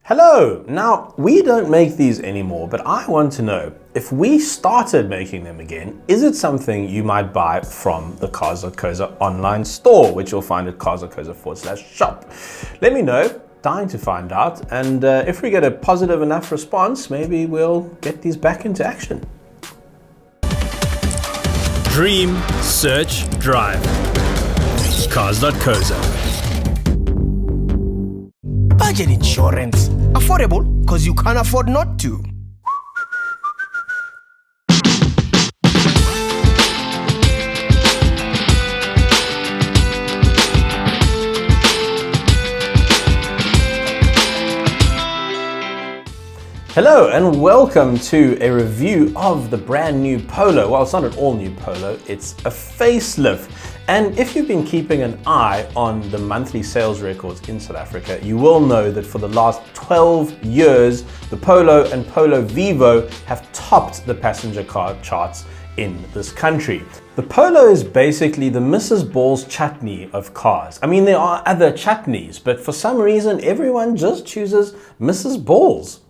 Hello! Now, we don't make these anymore, but I want to know, if we started making them again, is it something you might buy from the Cars.co.za online store, which you'll find at Cars.co.za/shop? Let me know, dying to find out, and if we get a positive enough response, maybe we'll get these back into action. Dream, search, drive. Cars.co.za. Budget insurance. Affordable because you can't afford not to. Hello and welcome to a review of the brand new Polo. Well, it's not an all new Polo, it's a facelift. And if you've been keeping an eye on the monthly sales records in South Africa, you will know that for the last 12 years, the Polo and Polo Vivo have topped the passenger car charts in this country. The Polo is basically the Mrs. Ball's chutney of cars. I mean, there are other chutneys, but for some reason, everyone just chooses Mrs. Ball's.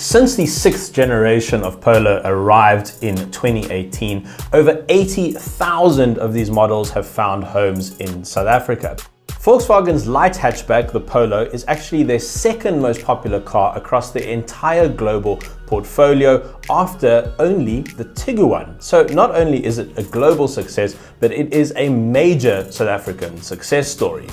Since the 6th generation of Polo arrived in 2018, over 80,000 of these models have found homes in South Africa. Volkswagen's light hatchback, the Polo, is actually their second most popular car across the entire global portfolio after only the Tiguan. So not only is it a global success, but it is a major South African success story.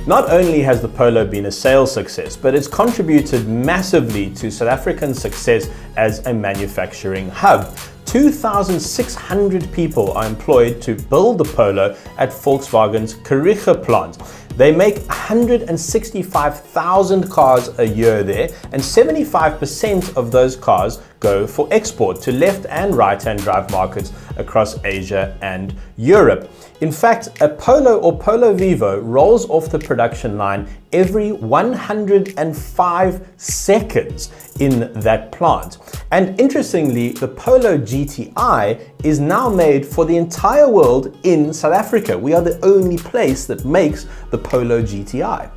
Not only has the Polo been a sales success, but it's contributed massively to South Africa's success as a manufacturing hub. 2,600 people are employed to build the Polo at Volkswagen's Kariga plant. They make 165,000 cars a year there, and 75% of those cars go for export to left and right-hand drive markets across Asia and Europe. In fact, a Polo or Polo Vivo rolls off the production line every 105 seconds in that plant. And interestingly, the Polo GTI is now made for the entire world in South Africa. We are the only place that makes the Polo GTI.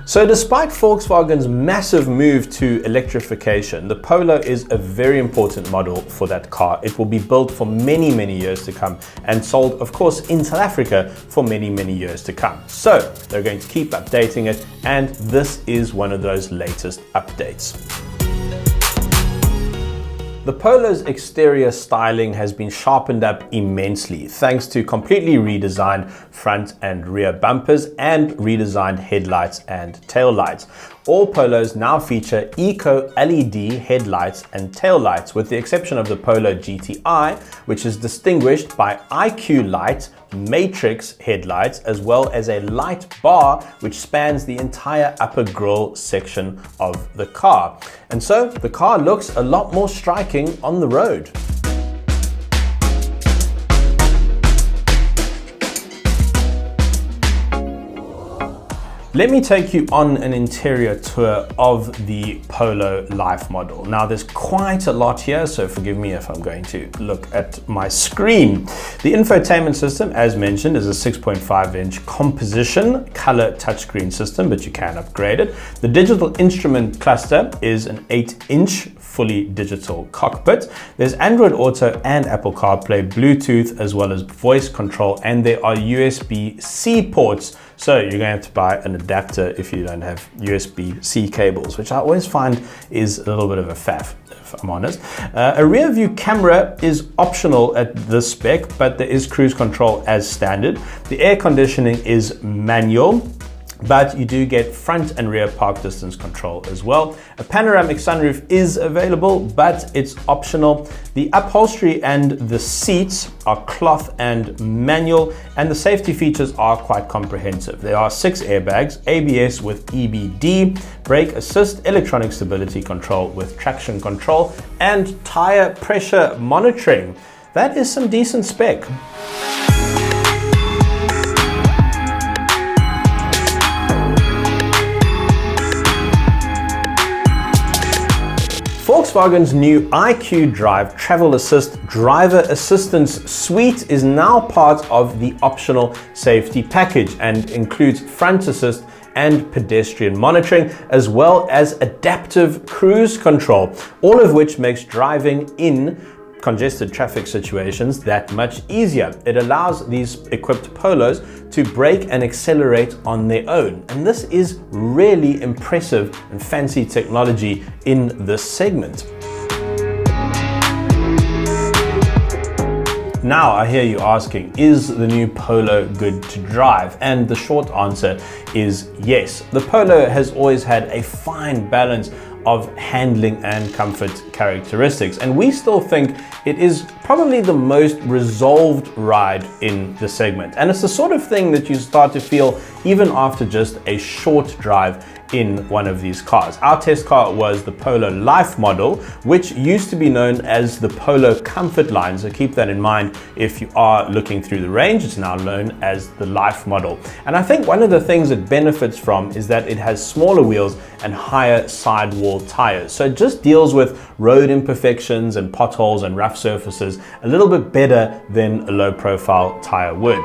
So despite Volkswagen's massive move to electrification, the Polo is a very important model for that car. It will be built for many, many years to come and sold, of course, in South Africa for many, many years to come. So they're going to keep updating it, and this is one of those latest updates. The Polo's exterior styling has been sharpened up immensely thanks to completely redesigned front and rear bumpers and redesigned headlights and tail lights. All Polos now feature Eco LED headlights and tail lights, with the exception of the Polo GTI, which is distinguished by IQ Light matrix headlights, as well as a light bar which spans the entire upper grille section of the car. And so the car looks a lot more striking on the road. Let me take you on an interior tour of the Polo Life model. Now there's quite a lot here, so forgive me if I'm going to look at my screen. The infotainment system, as mentioned, is a 6.5-inch composition color touchscreen system, but you can upgrade it. The digital instrument cluster is an 8-inch fully digital cockpit. There's Android Auto and Apple CarPlay, Bluetooth, as well as voice control, and there are USB-C ports. So you're going to have to buy an adapter if you don't have USB-C cables, which I always find is a little bit of a faff, if I'm honest. A rear view camera is optional at this spec, but there is cruise control as standard. The air conditioning is manual, but you do get front and rear park distance control as well. A panoramic sunroof is available, but it's optional. The upholstery and the seats are cloth and manual, and the safety features are quite comprehensive. There are 6 airbags, ABS with EBD, brake assist, electronic stability control with traction control, and tire pressure monitoring. That is some decent spec. Volkswagen's new IQ Drive Travel Assist Driver Assistance Suite is now part of the optional safety package and includes front assist and pedestrian monitoring, as well as adaptive cruise control, all of which makes driving in congested traffic situations that much easier. It allows these equipped Polos to brake and accelerate on their own. And this is really impressive and fancy technology in this segment. Now I hear you asking, is the new Polo good to drive? And the short answer is yes. The Polo has always had a fine balance of handling and comfort characteristics, and we still think it is probably the most resolved ride in the segment. And it's the sort of thing that you start to feel even after just a short drive in one of these cars. Our test car was the Polo Life model, which used to be known as the Polo Comfort line. So keep that in mind if you are looking through the range. It's now known as the Life model. And I think one of the things it benefits from is that it has smaller wheels and higher sidewall tires. So it just deals with road imperfections and potholes and rough surfaces a little bit better than a low profile tire would.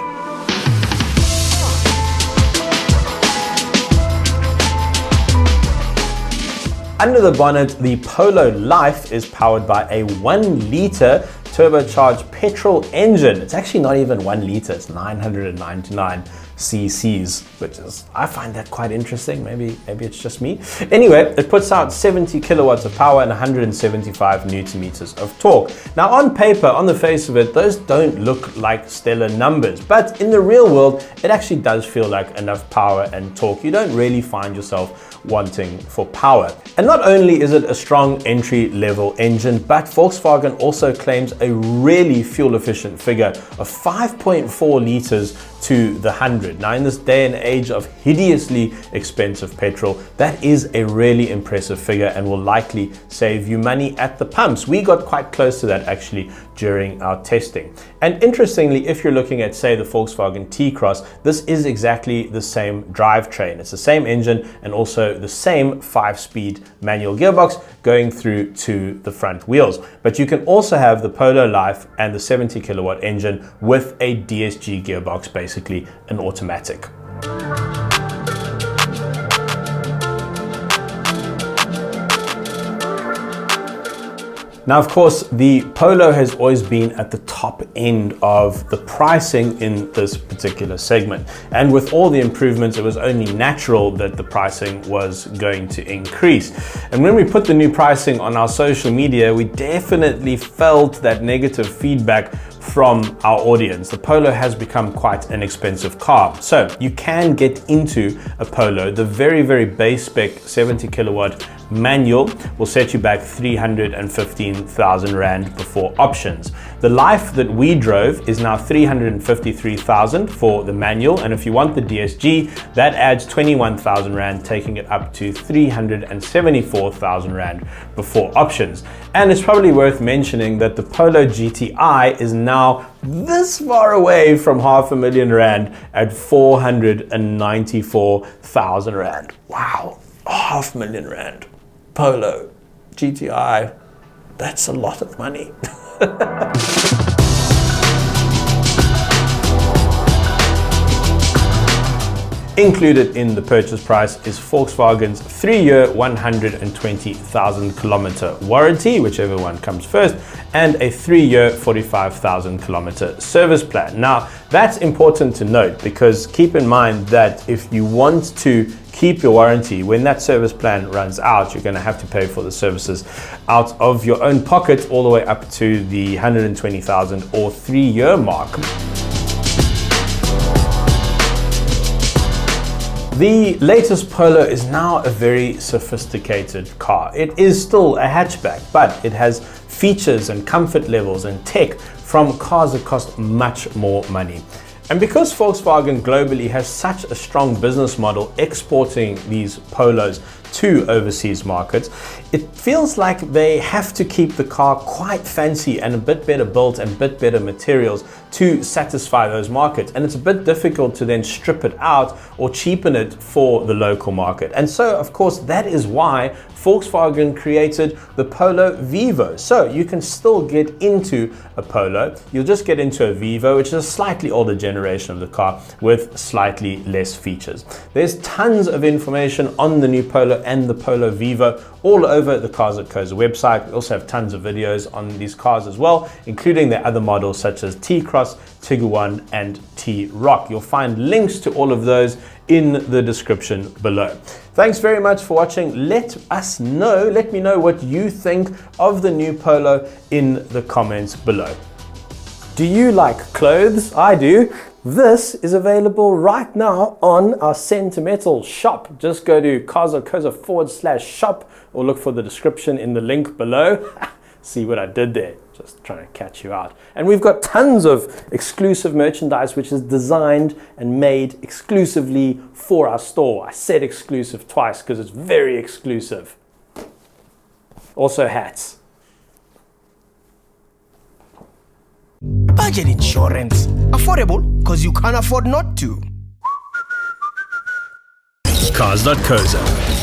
Under the bonnet, the Polo Life is powered by a 1-liter turbocharged petrol engine. It's actually not even 1 liter, it's 999 cc's, which is, I find that quite interesting. Maybe it's just me. Anyway, it puts out 70 kilowatts of power and 175 newton meters of torque. Now on paper, on the face of it, those don't look like stellar numbers, but in the real world, it actually does feel like enough power and torque. You don't really find yourself wanting for power. And not only is it a strong entry-level engine, but Volkswagen also claims a really fuel-efficient figure of 5.4 liters to the 100. Now, in this day and age of hideously expensive petrol, that is a really impressive figure and will likely save you money at the pumps. We got quite close to that actually during our testing. And interestingly, if you're looking at, say, the Volkswagen T-Cross, this is exactly the same drivetrain. It's the same engine and also the same 5-speed manual gearbox going through to the front wheels. But you can also have the Polo Life and the 70 kilowatt engine with a DSG gearbox, basically an automatic. Now, of course, the Polo has always been at the top end of the pricing in this particular segment. And with all the improvements, it was only natural that the pricing was going to increase. And when we put the new pricing on our social media, we definitely felt that negative feedback from our audience. The Polo has become quite an expensive car. So you can get into a Polo. The very, very base spec 70 kilowatt manual will set you back 315,000 Rand before options. The Life that we drove is now 353,000 for the manual, and if you want the DSG, that adds 21,000 Rand, taking it up to 374,000 Rand before options. And it's probably worth mentioning that the Polo GTI is now this far away from 500,000 Rand at 494,000 Rand. Wow, 500,000 Rand. Polo GTI, that's a lot of money. Included in the purchase price is Volkswagen's 3-year 120,000 kilometer warranty, whichever one comes first, and a 3-year 45,000 kilometer service plan. Now, that's important to note because keep in mind that if you want to keep your warranty, when that service plan runs out, you're going to have to pay for the services out of your own pocket all the way up to the 120,000 or 3-year mark. The latest Polo is now a very sophisticated car. It is still a hatchback, but it has features and comfort levels and tech from cars that cost much more money. And because Volkswagen globally has such a strong business model exporting these Polos to overseas markets, it feels like they have to keep the car quite fancy and a bit better built and a bit better materials to satisfy those markets. And it's a bit difficult to then strip it out or cheapen it for the local market. And so, of course, that is why Volkswagen created the Polo Vivo. So you can still get into a Polo. You'll just get into a Vivo, which is a slightly older generation of the car with slightly less features. There's tons of information on the new Polo and the Polo Vivo all over the Cars.co.za website. We also have tons of videos on these cars as well, including their other models such as T-Cross, Tiguan, and T-Roc. You'll find links to all of those in the description below. Thanks very much for watching. Let me know what you think of the new Polo in the comments below. Do you like clothes? I do. This is available right now on our SentiMETAL shop. Just go to Cars.co.za/shop or look for the description in the link below. See what I did there? Just trying to catch you out. And we've got tons of exclusive merchandise which is designed and made exclusively for our store. I said exclusive twice because it's very exclusive. Also hats. Budget insurance. Affordable because you can't afford not to. Cars.co.za.